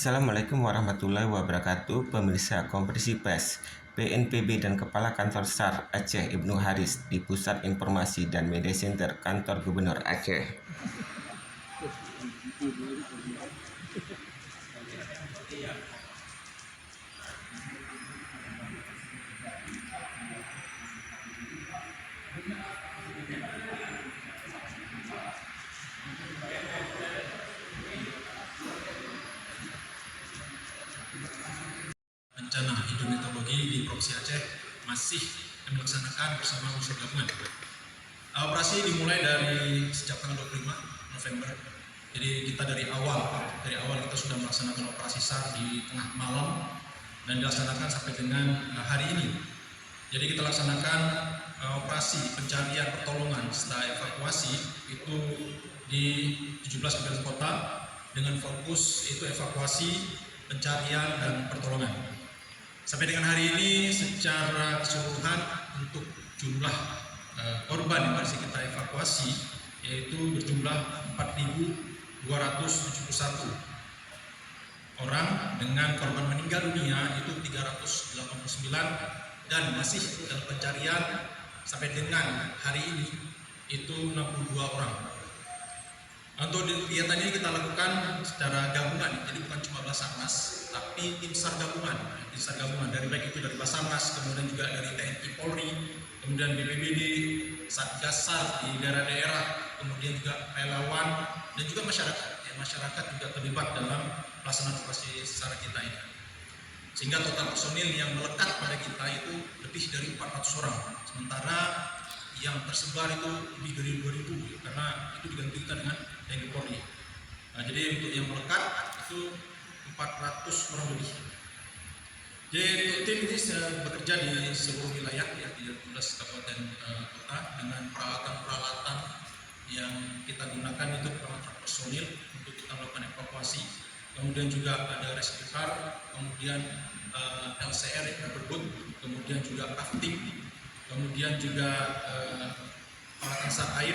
Assalamualaikum warahmatullahi wabarakatuh. Pemirsa Konferensi Pers BNPB dan Kepala Kantor SAR Aceh Ibnu Haris di Pusat Informasi dan Media Center Kantor Gubernur Aceh. Bencana hidrometeorologi di Provinsi Aceh masih melaksanakan bersama unsur gabungan. Operasi dimulai dari sejak tanggal 25 November. Jadi kita dari awal kita sudah melaksanakan operasi SAR di tengah malam dan dilaksanakan sampai dengan hari ini. Jadi kita laksanakan operasi pencarian pertolongan setelah evakuasi itu di 17 kabupaten kota dengan fokus itu evakuasi, pencarian dan pertolongan. Sampai dengan hari ini secara keseluruhan untuk jumlah korban yang masih kita evakuasi yaitu berjumlah 4.271 orang dengan korban meninggal dunia itu 389 dan masih dalam pencarian sampai dengan hari ini itu 62 orang. Untuk kegiatan ini kita lakukan secara gabungan, jadi bukan cuma Basarnas, tapi tim SAR gabungan dari baik itu dari Basarnas, kemudian juga dari TNI Polri, kemudian BPBD, Satgas SAR di daerah-daerah, kemudian juga relawan dan juga masyarakat. Masyarakat juga terlibat dalam pelaksanaan operasi SAR kita ini. Sehingga total personil yang melekat pada kita itu lebih dari 400 orang, sementara yang tersebar itu lebih dari 2.000 karena itu digantikan dengan TNI Polri. Jadi untuk yang melekat itu 400 orang lebih. Jadi tim ini bekerja di seluruh wilayah ya, di 12 kabupaten kota dengan peralatan-peralatan yang kita gunakan itu peralatan personil untuk kita melakukan evakuasi. Kemudian juga ada rescue car, kemudian LCR rubber boat, kemudian juga rafting, kemudian juga alat masak air,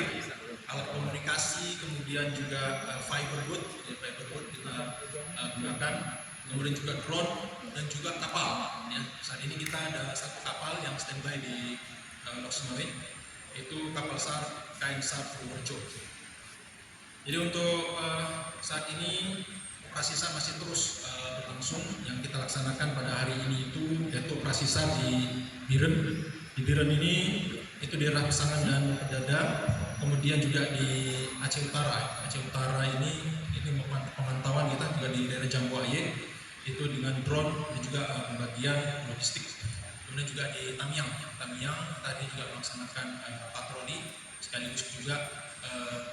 alat komunikasi, kemudian juga fiberboat kita gunakan, kemudian juga drone dan juga kapal. Ya, saat ini kita ada satu kapal yang standby di Lok Sumawe, itu kapal SAR KM SAR Purworejo. Jadi untuk saat ini operasi SAR masih terus berlangsung. Yang kita laksanakan pada hari ini itu yaitu operasi SAR di Biren. Di Biren ini itu daerah Pesangan dan Perdada, kemudian juga di Aceh Utara. Aceh Utara ini pemantauan kita juga di daerah Jambuaye itu dengan drone dan juga pembagian logistik. Kemudian juga di Tamiang tadi juga melaksanakan patroli sekaligus juga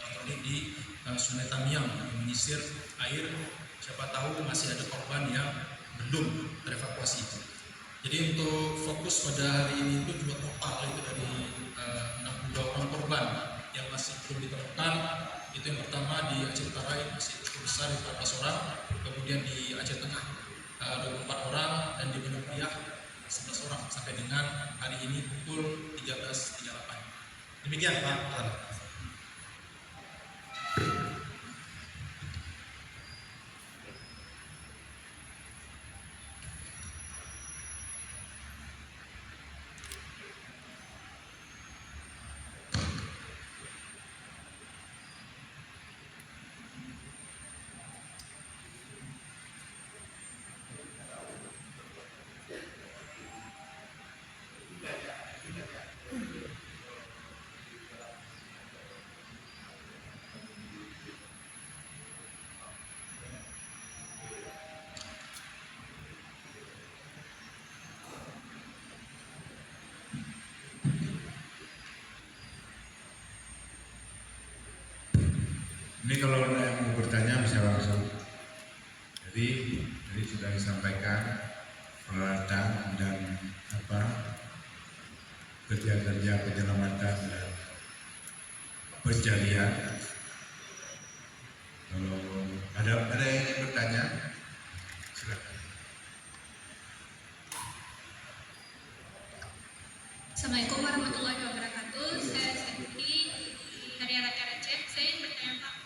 patroli di Sungai Tamiang menyisir air. Siapa tahu masih ada korban yang belum terevakuasi. Jadi untuk fokus pada hari ini itu juga total itu dari 62 orang korban yang masih belum ditemukan. Itu yang pertama di Aceh Utara masih cukup besar 14 orang, kemudian di Aceh Tengah 24 orang dan di Banda Priah 11 orang sampai dengan hari ini pukul 13.38. Demikian Pak. Ini kalau ada yang mau bertanya bisa langsung. Jadi sudah disampaikan peralatan dan kerja-kerja penyelamatan dan pencarian. Kalau ada yang ingin bertanya, silakan. Assalamualaikum warahmatullahi wabarakatuh. Saya Siti dari RRC Aceh. Saya ingin bertanya Pak,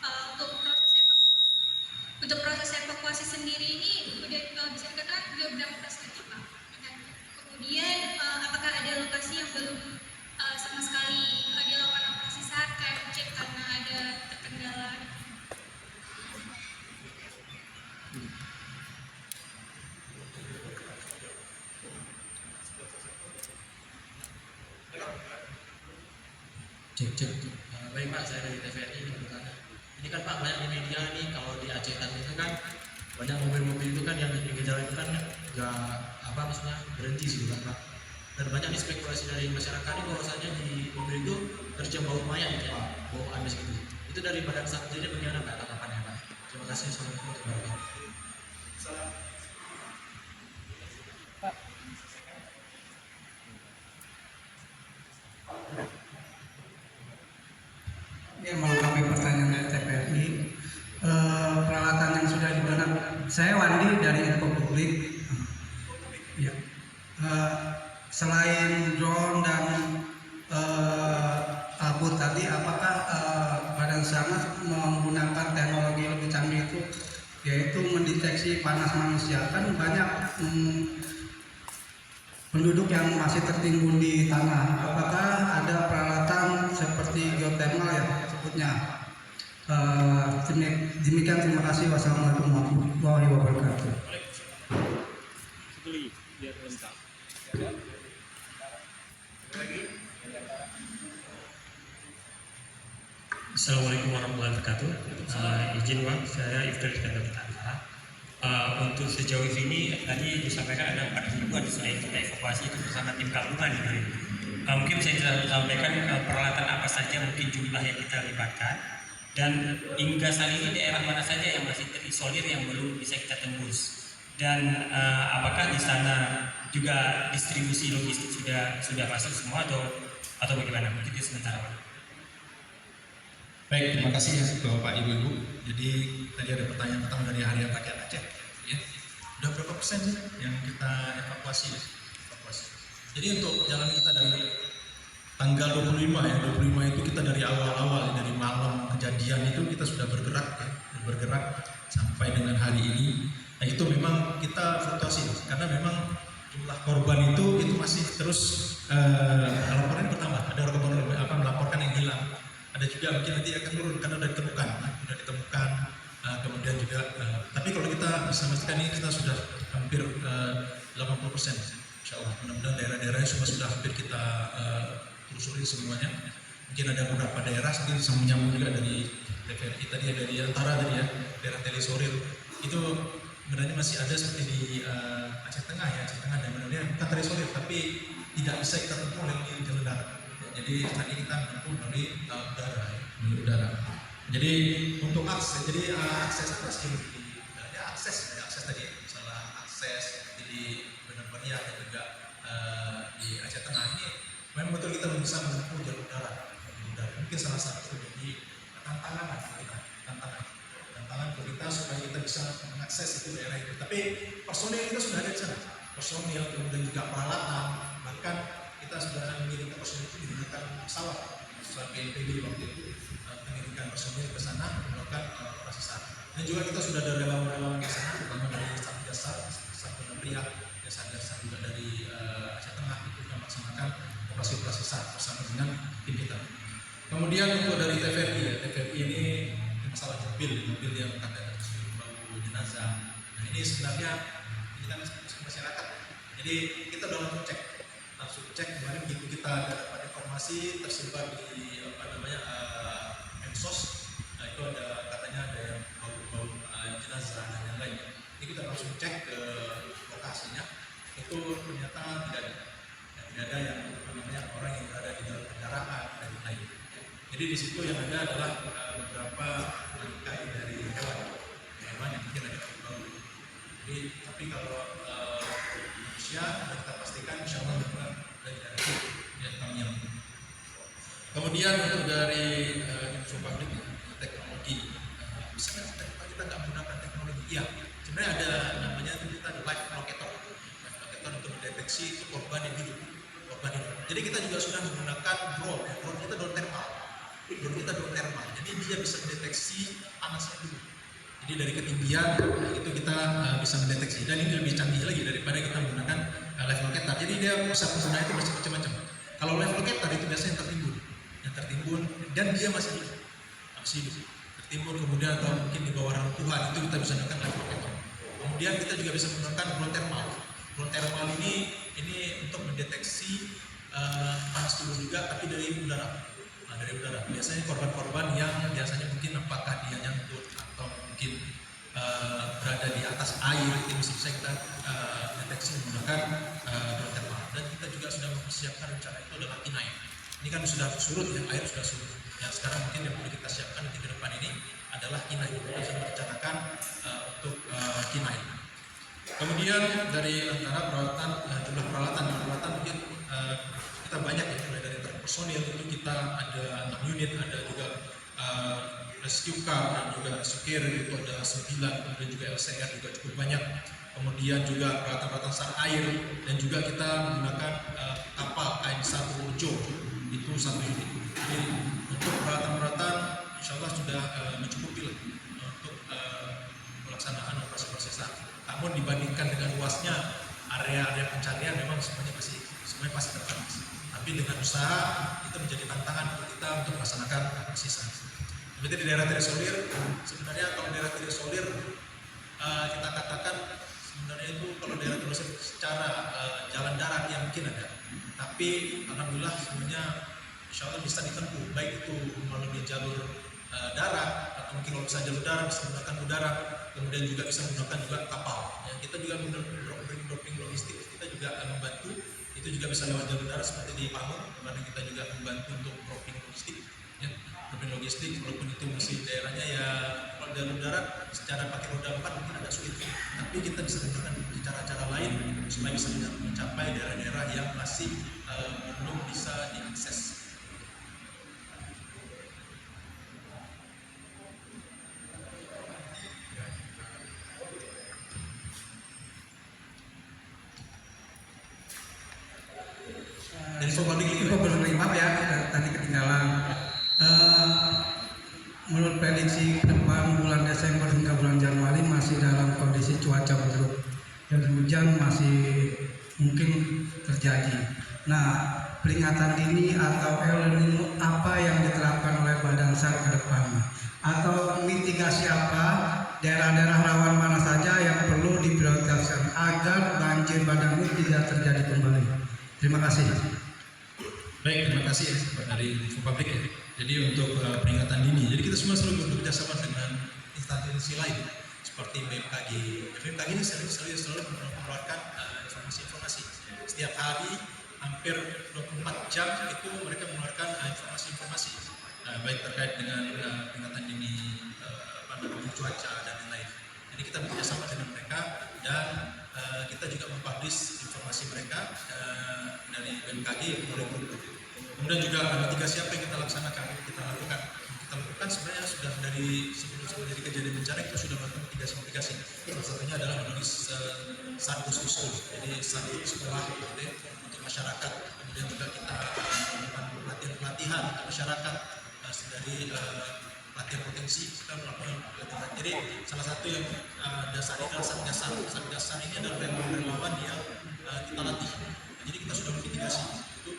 untuk proses evakuasi sendiri ini Cek. Baik Pak, saya dari TVRI ini bertanya. Ini kan Pak banyak di media nih kalau di Aceh itu kan banyak mobil-mobil itu kan yang di pinggir jalan itu kan nggak apa maksudnya berhenti sih kan Pak. Dan banyak spekulasi dari masyarakat ini bahwasanya di mobil itu tercium bau mayat gitu ya, bau amis gitu. Itu dari Badan SAT sendiri bagaimana Pak tanggapannya Pak? Terima kasih. Assalamualaikum warahmatullahi wabarakatuh. Ya, melengkapi pertanyaan dari TVRI, peralatan yang sudah digunakan, saya Wandi dari Info Publik. Ya. Selain drone dan abu tadi, apakah Badan Sarnas menggunakan teknologi lebih canggih itu, yaitu mendeteksi panas manusia? Kan banyak penduduk yang masih tertimbun di tanah. Apakah ada peralatan seperti geothermal ya sebutnya? Demikian, terima kasih. Wassalamualaikum warahmatullahi wabarakatuh. Assalamualaikum warahmatullahi wabarakatuh. Izin Wang, saya Ifdal Iskandar Pertantara. Untuk sejauh ini tadi disampaikan ada 4 ribuan selain kita evakuasi itu bersama tim gabungan. Mungkin saya bisa sampaikan peralatan apa saja mungkin jumlah yang kita libatkan dan hingga saat ini daerah mana saja yang masih terisolir yang belum bisa kita tembus dan apakah di sana juga distribusi logistik sudah masuk semua atau bagaimana? Mungkin itu sementara Pak. Baik, terima kasih ya Bapak Ibu-Ibu. Jadi tadi ada pertanyaan pertama dari Harian Rakyat Aceh. Ya. Udah berapa persen sih yang kita evakuasi? Jadi untuk jalan kita dari tanggal 25 ya, 25 itu kita dari awal-awal dari malam kejadian itu kita sudah bergerak sampai dengan hari ini. Nah itu memang kita fluktuasi karena memang jumlah korban itu masih terus laporan bertambah. Ada orang akan melaporkan yang hilang. Ada juga mungkin nanti akan turun karena sudah ditemukan, kemudian juga tapi kalau kita bisa memastikan ini kita sudah hampir 80%, insya Allah. Mudah-mudahan daerah-daerahnya sudah hampir kita telusuri semuanya. Mungkin ada beberapa daerah mungkin bisa menyambung juga dari TVRI tadi ya, dari antara tadi ya daerah Telesoril itu sebenarnya masih ada seperti di Aceh Tengah dan benar-benar bukan Telesoril tapi tidak bisa kita tempuh oleh jalur darat. Jadi tadi kita menempuh melalui udara. Jadi untuk akses, akses pasti ada akses tadi, misalnya akses jadi Benar-Meriah dan juga di Aceh Tengah ini memang betul kita bisa menempuh jalur darat. Mungkin salah satu jadi tantangan kita supaya kita bisa mengakses itu daerah itu. Tapi personil kita sudah ada di sana, personil kemudian juga peralatan, bahkan kita sudah mengirimkan personil itu menggunakan pesawat BNPB waktu itu mengirimkan personil ke sana melakukan operasi SAR. Dan juga kita sudah ada relawan-relawan di sana, terutama dari Satgas SAR, Benar-Meriah, dan Satgas SAR juga dari Aceh Tengah itu yang melaksanakan operasi SAR bersama dengan tim kita. Kemudian untuk dari TVRI ini masalah mobil yang kata bau jenazah. Nah ini sebenarnya ini kan masyarakat. Jadi kita udah langsung cek kemarin begitu kita dapat informasi tersebar di medsos. Nah itu katanya ada yang bau jenazah dan yang lainnya. Ini kita langsung cek ke lokasinya. Itu ternyata tidak ada yang orang yang berada di dalam kendaraan dan lain. Jadi di situ yang ada adalah beberapa bangkai dari hewan yang mungkin ada bau. Jadi tapi kalau manusia kita pastikan insya Allah dari kami yang. Kemudian untuk dari info publik teknologi, misalnya kita nggak menggunakan teknologi, iya. Sebenarnya ada namanya itu kita live locator untuk mendeteksi itu korban yang hidup. Jadi kita juga sudah menggunakan drone kita drone thermal. Jadi dia bisa mendeteksi panasnya dulu. Jadi dari ketinggian itu kita bisa mendeteksi dan ini lebih canggih lagi daripada kita menggunakan live locator. Jadi dia bisa menggunakan itu macam-macam. Kalau live locator itu biasanya yang tertimbun dan dia masih tertimbun kemudian atau mungkin di bawah reruntuhan itu kita bisa menggunakan live locator. Kemudian kita juga bisa menggunakan drone thermal. Drone thermal ini untuk mendeteksi panas tubuh juga tapi dari udara. Nah, dari udara. Biasanya korban-korban yang biasanya mungkin apakah dia nyangkut atau mungkin berada di atas air itu bisa kita deteksi menggunakan drone thermal. Dan kita juga sudah mempersiapkan rencana itu adalah K9. Ini kan sudah surut, yang air sudah surut. Ya, sekarang mungkin yang perlu kita siapkan nanti ke depan ini adalah K9. Kita sudah merencanakan untuk K9. Kemudian dari antara peralatan, jumlah peralatan mungkin kita banyak ya, mulai dari personil itu kita ada 6 unit, ada juga rescue car dan juga rescue carrier itu ada 9, kemudian juga LCR juga cukup banyak. Kemudian juga peralatan-peralatan SAR air dan juga kita menggunakan kapal KM1 Urjo itu 1 unit. Jadi untuk peralatan-peralatan insya Allah sudah mencukupi lah untuk pelaksanaan operasi SAR. Namun dibandingkan dengan luasnya area-area pencarian memang semuanya pasti terbatas. Tapi dengan usaha itu menjadi tantangan untuk kita untuk melaksanakan operasi SAR. Seperti di daerah terisolir, sebenarnya kalau daerah terisolir kita katakan sebenarnya itu kalau daerah terisolir secara jalan darat yang mungkin ada, tapi alhamdulillah semuanya insya Allah bisa ditempuh, baik itu melalui jalur darat atau mungkin kalau bisa jalur darat bisa menggunakan udara, kemudian juga bisa menggunakan juga kapal. Yang kita juga menggunakan dropping logistik, kita juga membantu itu juga bisa lewat jalur darat seperti di Pamuk, karena kita juga membantu untuk dropping logistik. Ya, dropping logistik walaupun itu masih daerahnya ya kalau jalur darat secara pakai roda 4 mungkin agak sulit, tapi kita bisa menggunakan cara-cara lain supaya bisa mencapai daerah-daerah yang masih belum bisa diakses. Info publik, maaf ya, tadi ketinggalan. Menurut prediksi ke depan bulan Desember hingga bulan Januari masih dalam kondisi cuaca buruk dan hujan masih mungkin terjadi. Nah, peringatan dini atau El Nino apa yang diterapkan oleh Badan SAR ke depan? Atau mitigasi apa, daerah-daerah rawan mana saja yang perlu diprioritaskan agar banjir bandang ini tidak terjadi kembali? Terima kasih. Baik, terima kasih ya Pak dari Info Publik ya. Jadi untuk peringatan dini, jadi kita semua selalu bekerja sama dengan instansi lain seperti BMKG. BMKG ini selalu mengeluarkan informasi-informasi. Setiap hari hampir 24 jam itu mereka mengeluarkan informasi-informasi baik terkait dengan peringatan dini cuaca dan lain-lain. Jadi kita bekerja sama dengan mereka dan kita juga mempublish informasi mereka dari BMKG melalui grup. Kemudian juga mitigasi apa yang kita lakukan sebenarnya sudah dari sebelum dari kejadian bencana kita sudah melakukan mitigasi. Salah satunya adalah menulis sargus usul, jadi sargus sekolah untuk masyarakat. Kemudian juga kita melakukan pelatihan masyarakat dari pelatihan potensi, kita melakukan pelatihan. Jadi salah satu yang dasarnya adalah satgas ini adalah relawan yang kita latih. Jadi kita sudah mitigasi itu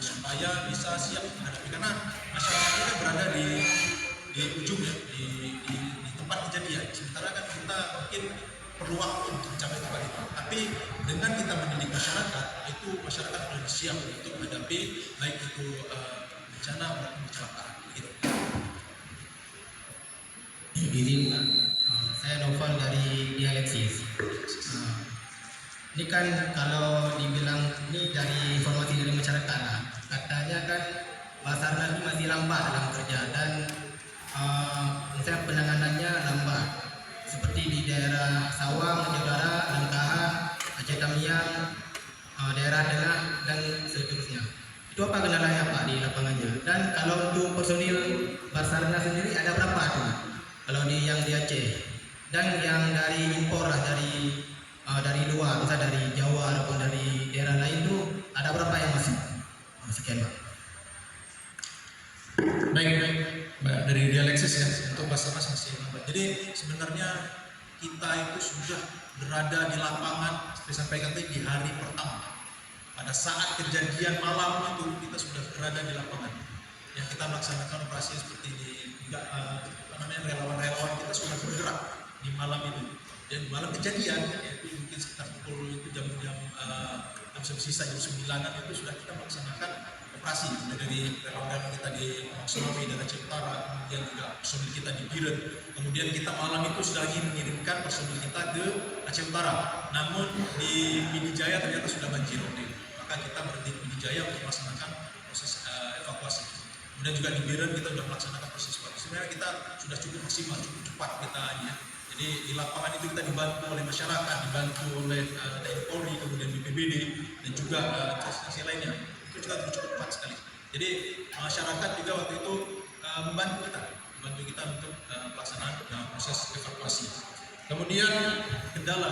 supaya bisa siap menghadapi, karena masyarakat kita berada di ujung ya, di tempat kejadian. Sementara kan kita mungkin perlu waktu untuk mencapai tempat itu. Tapi dengan kita mendidik masyarakat, itu masyarakat sudah siap untuk menghadapi baik itu bencana maupun kecelakaan. Gitu. Izin, saya Novel dari Dialeksis. Ini kan kalau dibilang ini dari informasi dari masyarakat lah, katanya kan Basarnas ini masih lambat dalam kerja dan misalnya penanganannya lambat seperti di daerah Sawang, Saudara, Langkahan, Aceh Tamiang, daerah Tengah dan seterusnya. Itu apa kendalanya Pak di lapangannya? Dan kalau untuk personil Basarnas sendiri ada berapa tuh? Kalau yang di Aceh dan yang dari impor lah, dari luar, misalnya dari Jawa ataupun dari daerah lain tuh ada berapa yang masuk? Sekian Pak. Baik, Mbak, dari Dialeksis ya, untuk Basarnas masih lambat. Jadi sebenarnya kita itu sudah berada di lapangan, seperti sampaikan tadi, di hari pertama. Pada saat kejadian malam itu kita sudah berada di lapangan. Yang kita melaksanakan operasi seperti ini, relawan-relawan kita sudah bergerak di malam itu. Dan malam kejadian, yaitu mungkin sekitar pukul itu jam-jam sisa jam 9-an itu sudah kita melaksanakan operasi, mulai dari relawan kita di Sulawesi dan Aceh Utara, kemudian juga personil kita di Biren, kemudian kita malam itu sudah ingin mengirimkan personil kita ke Aceh Utara, namun di Pidijaya ternyata sudah banjir waktu itu, maka kita berhenti di Pidijaya untuk melaksanakan proses evakuasi. Kemudian juga di Biren kita sudah melaksanakan proses evakuasi. Sebenarnya kita sudah cukup maksimal, cukup cepat kita ini ya. Jadi di lapangan itu kita dibantu oleh masyarakat, dibantu oleh TNI Polri, kemudian BPBD dan juga instansi lainnya. Itu juga cukup cepat sekali. Jadi masyarakat juga waktu itu membantu kita untuk pelaksanaan proses evakuasi. Kemudian kendala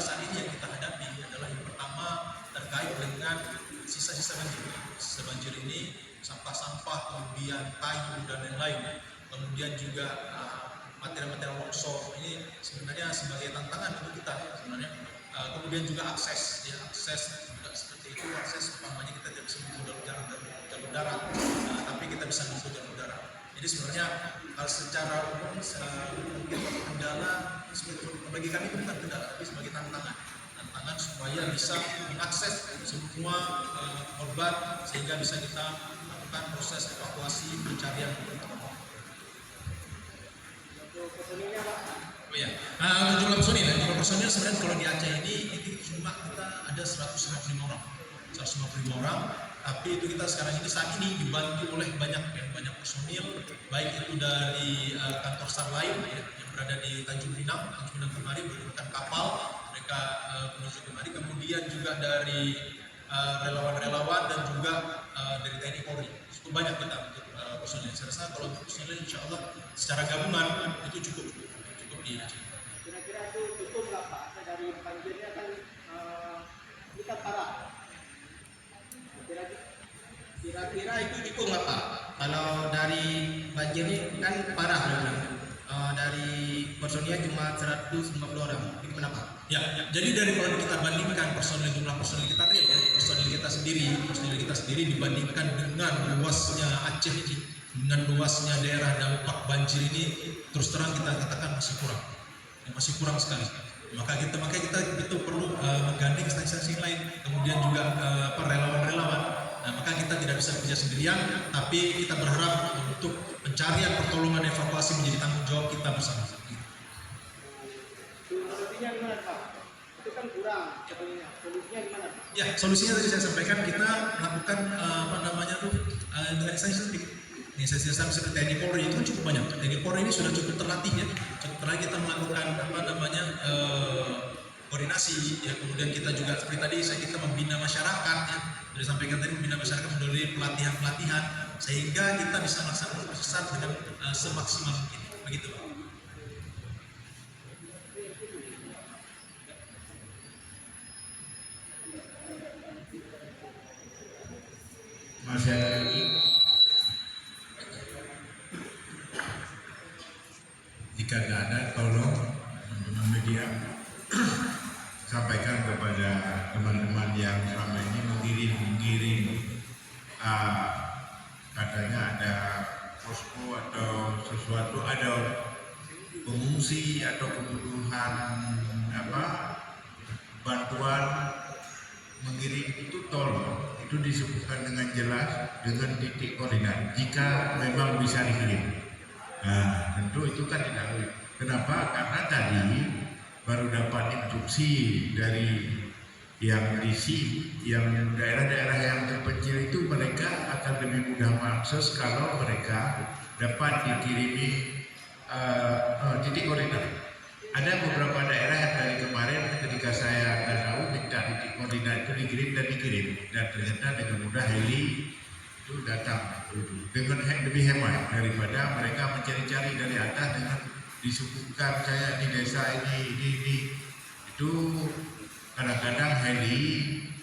saat ini yang kita hadapi adalah yang pertama terkait dengan sisa-sisa banjir. Sisa banjir ini sampah-sampah, kemudian kayu dan lain-lain. Kemudian juga material-material longsor ini sebenarnya sebagai tantangan untuk kita sebenarnya. Kemudian juga akses juga seperti itu, akses umpamanya kita tidak bisa menempuh jalur darat, tapi kita bisa menempuh jalur darat. Jadi sebenarnya secara umum mungkin kendala bagi kami itu bukan kendala, tapi sebagai tantangan supaya bisa mengakses semua korban sehingga bisa kita lakukan proses evakuasi pencarian. Oh iya, jumlah personil sebenarnya kalau di Aceh ini jumlah kita ada 155 orang, tapi itu kita saat ini dibantu oleh banyak personil, baik itu dari kantor SAR lain ya, yang berada di Tanjung Pinang kemari menggunakan kapal mereka menuju kemari, kemudian juga dari relawan-relawan dan juga dari TNI Polri. Cukup banyak kita untuk personil. Saya rasa kalau untuk personil insya Allah secara gabungan itu cukup di Aceh. Kira-kira itu cukup nggak Pak? Dari banjirnya kan kita parah. Kira-kira itu cukup nggak Pak? Kalau dari banjir ini kan parah memang. Dari personilnya cuma 150 orang. Gimana Pak? Ya, jadi dari kalau kita bandingkan jumlah personil kita real ya, personil kita sendiri dibandingkan dengan luasnya Aceh ini, dengan luasnya daerah dampak banjir ini, terus terang kita katakan masih kurang sekali. Maka kita itu perlu menggandeng instansi lain, kemudian juga relawan-relawan. Nah, maka kita tidak bisa bekerja sendirian, tapi kita berharap untuk pencarian, pertolongan, evakuasi menjadi tanggung jawab kita bersama. Solusinya gimana Pak? Itu kan kurang sebetulnya. Solusinya gimana Pak? Ya, solusinya tadi saya sampaikan kita lakukan dengan instansi seperti TNI Polri itu cukup banyak. TNI Polri ini sudah cukup terlatih ya, kita melakukan koordinasi ya, kemudian kita juga seperti tadi kita membina masyarakat ya, sudah sampaikan tadi membina masyarakat melalui pelatihan sehingga kita bisa melaksanakan proses dengan semaksimal mungkin begitu Pak. Masih ada lagi? Jika tidak ada, tolong teman-teman media sampaikan kepada teman-teman yang selama ini mengirim katanya ada posko atau sesuatu, ada pengungsi atau kebutuhan bantuan mengirim itu, tolong itu disebutkan dengan jelas dengan titik koordinat jika memang bisa dikirim. Nah, tentu itu kan tidak boleh. Kenapa? Karena tadi baru dapat instruksi dari yang DC, yang daerah-daerah yang terpencil itu mereka akan lebih mudah mengakses kalau mereka dapat dikirimi titik koordinat. Ada beberapa daerah yang dari kemarin ketika saya tahu minta titik koordinat itu dikirim dan ternyata dengan mudah heli itu datang dengan lebih hemat daripada mereka mencari-cari dari atas dengan disuguhkan saya di desa ini itu kadang-kadang heli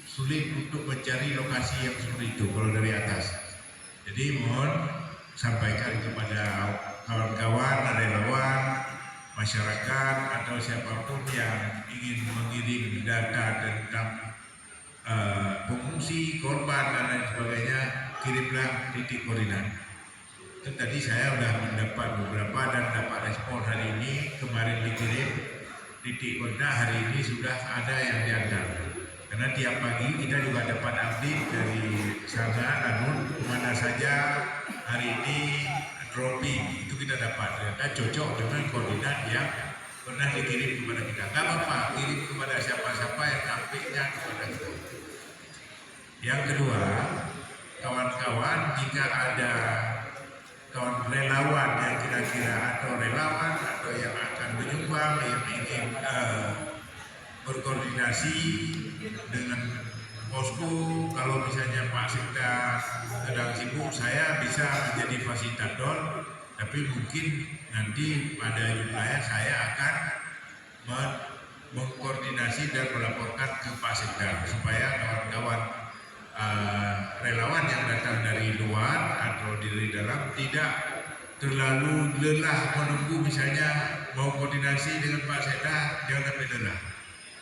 sulit untuk mencari lokasi yang seperti itu kalau dari atas. Jadi mohon sampaikan kepada kawan-kawan, relawan, masyarakat atau siapapun yang ingin mengirim data tentang pengungsi, korban dan lain sebagainya, kirimlah titik koordinat. Itu tadi saya sudah mendapat beberapa dan dapat respon hari ini. Kemarin dikirim titik koordinat, hari ini sudah ada yang diantar Karena tiap pagi kita juga dapat update dari sana, namun kemana saja hari ini dropping itu kita dapat. Ternyata cocok dengan koordinat yang pernah dikirim kepada kita. Nggak apa-apa, kirim kepada siapa-siapa yang sampainya kepada kita. Yang kedua, kawan-kawan jika ada kawan relawan yang kira-kira atau relawan atau yang akan menyumbang yang ingin berkoordinasi dengan posko, kalau misalnya Pak Sekda sedang sibuk, saya bisa menjadi fasilitator, tapi mungkin nanti pada jumlahnya saya akan mengkoordinasi dan melaporkan ke Pak Sekda supaya kawan-kawan relawan yang datang dari luar atau dari dalam tidak terlalu lelah menunggu, misalnya mau koordinasi dengan Pak Sekda jangan sampai lelah.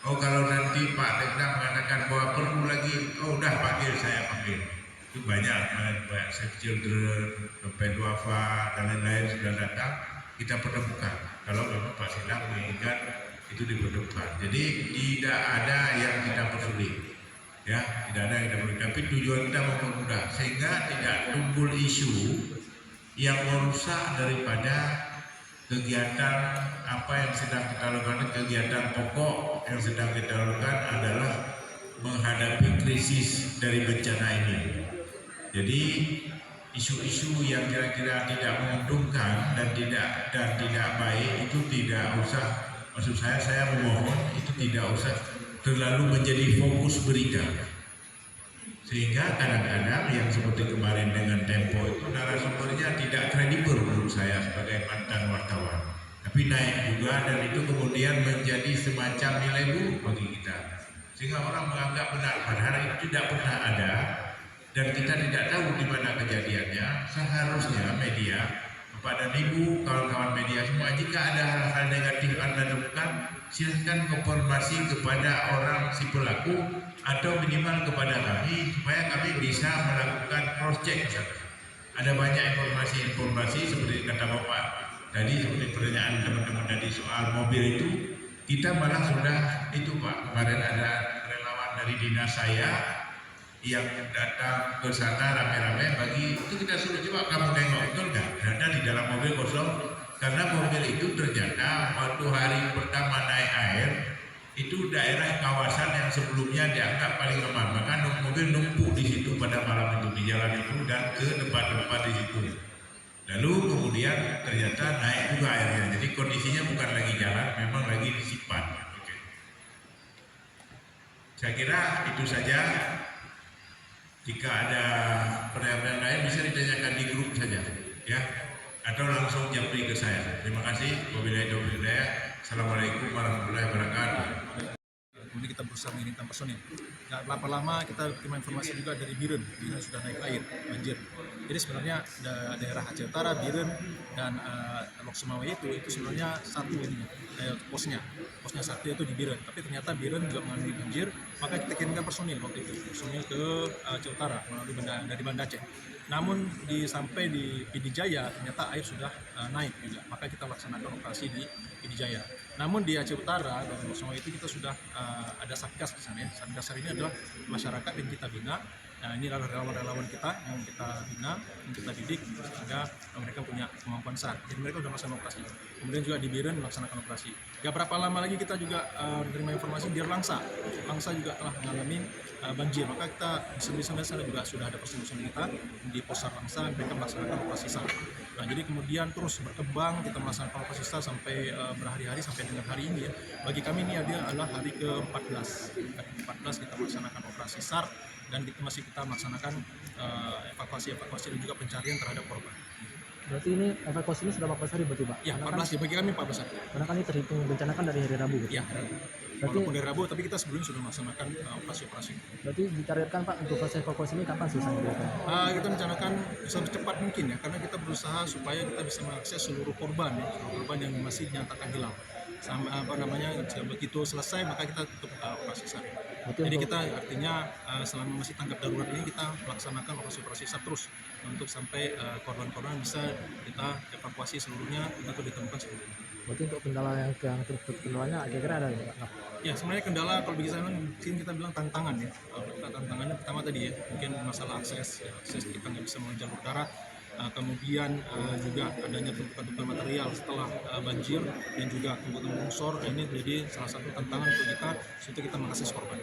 Oh kalau nanti Pak Sekda mengatakan bahwa perlu lagi, oh udah panggil, saya panggil. Itu banyak Save Children, sampai Duafa dan lain-lain sudah datang, kita pertemukan. Kalau memang Pak Sekda menginginkan itu dipertemukan. Jadi tidak ada yang kita persulit. Ya, tidak ada yang kita perlu, tapi tujuan kita mempermudah sehingga tidak timbul isu yang merusak daripada kegiatan apa yang sedang kita lakukan. Kegiatan pokok yang sedang kita lakukan adalah menghadapi krisis dari bencana ini. Jadi isu-isu yang kira-kira tidak menguntungkan dan tidak baik itu tidak usah, maksud saya memohon itu tidak usah terlalu menjadi fokus berita, sehingga kadang-kadang yang seperti kemarin dengan Tempo itu narasumbernya tidak kredibel menurut saya sebagai mantan wartawan, tapi naik juga dan itu kemudian menjadi semacam nilai buruk bagi kita, sehingga orang menganggap benar padahal itu tidak pernah ada dan kita tidak tahu di mana kejadiannya. Seharusnya media, kepada Ibu, kawan-kawan media semua, jika ada hal-hal negatif Anda temukan, silahkan konfirmasi kepada orang si pelaku atau minimal kepada kami supaya kami bisa melakukan cross check. Ada banyak informasi seperti kata Bapak tadi, seperti pertanyaan teman-teman tadi soal mobil itu, kita malah sudah itu Pak, kemarin ada relawan dari dinas saya yang datang ke sana rame-rame, bagi itu kita suruh coba kamu tengok betul nggak, ternyata di dalam mobil kosong, karena mobil itu ternyata waktu hari pertama naik air itu daerah kawasan yang sebelumnya dianggap paling aman, maka mobil numpuk di situ pada malam itu di jalan itu dan ke tempat-tempat di situ. Lalu kemudian ternyata naik juga airnya, jadi kondisinya bukan lagi jalan, memang lagi disimpan. Oke. Saya kira itu saja. Jika ada pertanyaan lain bisa ditanyakan di grup saja, ya, atau langsung japri ke saya. Terima kasih. Wabillahi taufiq hidayah. Assalamualaikum warahmatullahi wabarakatuh. Kemudian kita berusaha mengirimkan personil. Nggak lama-lama kita terima informasi juga dari Biren sudah naik air, banjir. Jadi sebenarnya daerah Aceh Utara, Biren dan Lok Sumawe itu sebenarnya satu ini posnya satu itu di Biren. Tapi ternyata Biren juga mengalami banjir, maka kita kirimkan personil waktu itu, personil ke Aceh Utara melalui dari Banda Aceh. Namun sampai di Pidijaya ternyata air sudah naik juga, maka kita laksanakan operasi di Pidijaya. Namun di Aceh Utara dan Lok Sumawe itu kita sudah ada satgas di sana. Ya. Satgas hari ini adalah masyarakat yang kita bina. Nah, ini adalah relawan-relawan kita yang kita bina, yang kita didik sehingga mereka punya kemampuan saat. Jadi mereka sudah melaksanakan operasi. Kemudian juga di Biren melaksanakan operasi. Gak berapa lama lagi kita juga menerima informasi di Langsa juga telah mengalami banjir. Maka kita di sana juga sudah ada personil kita di Posar Langsa, mereka melaksanakan operasi SAR. Nah, jadi kemudian terus berkembang, kita melaksanakan operasi SAR sampai berhari-hari sampai dengan hari ini. Ya. Bagi kami ini adalah hari ke-14. Hari ke-14 kita melaksanakan operasi SAR dan kita melaksanakan evakuasi dan juga pencarian terhadap korban. Berarti ini evakuasi ini sudah 14 hari berarti Pak? Ya, 14 ya, bagi kami 14 hari. Karena kan ini terhitung bencana kan dari hari Rabu gitu? Ya, Rabu. Walaupun dari Rabu, tapi kita sebelumnya sudah melaksanakan operasi-operasi. Berarti ditargetkan Pak untuk proses evakuasi ini kapan selesai? Kita rencanakan secepat mungkin ya, karena kita berusaha supaya kita bisa mengakses seluruh korban yang masih dinyatakan hilang. Begitu selesai maka kita tutup operasi SAR. Jadi kita artinya selama masih tanggap darurat ini kita melaksanakan operasi SAR terus untuk sampai korban-korban bisa kita evakuasi seluruhnya atau ditemukan seluruhnya. Berarti untuk kendala yang tersebut kendalanya kira-kira ada nggak Pak? Ya, sebenarnya kendala kalau bagi saya mungkin kita bilang tantangan ya. Tantangannya pertama tadi ya, mungkin masalah akses, akses kita nggak bisa melalui jalur darat. Kemudian juga adanya tumpukan-tumpukan material setelah banjir dan juga tumpukan longsor. Ini menjadi salah satu tantangan untuk kita, supaya kita mengakses korban.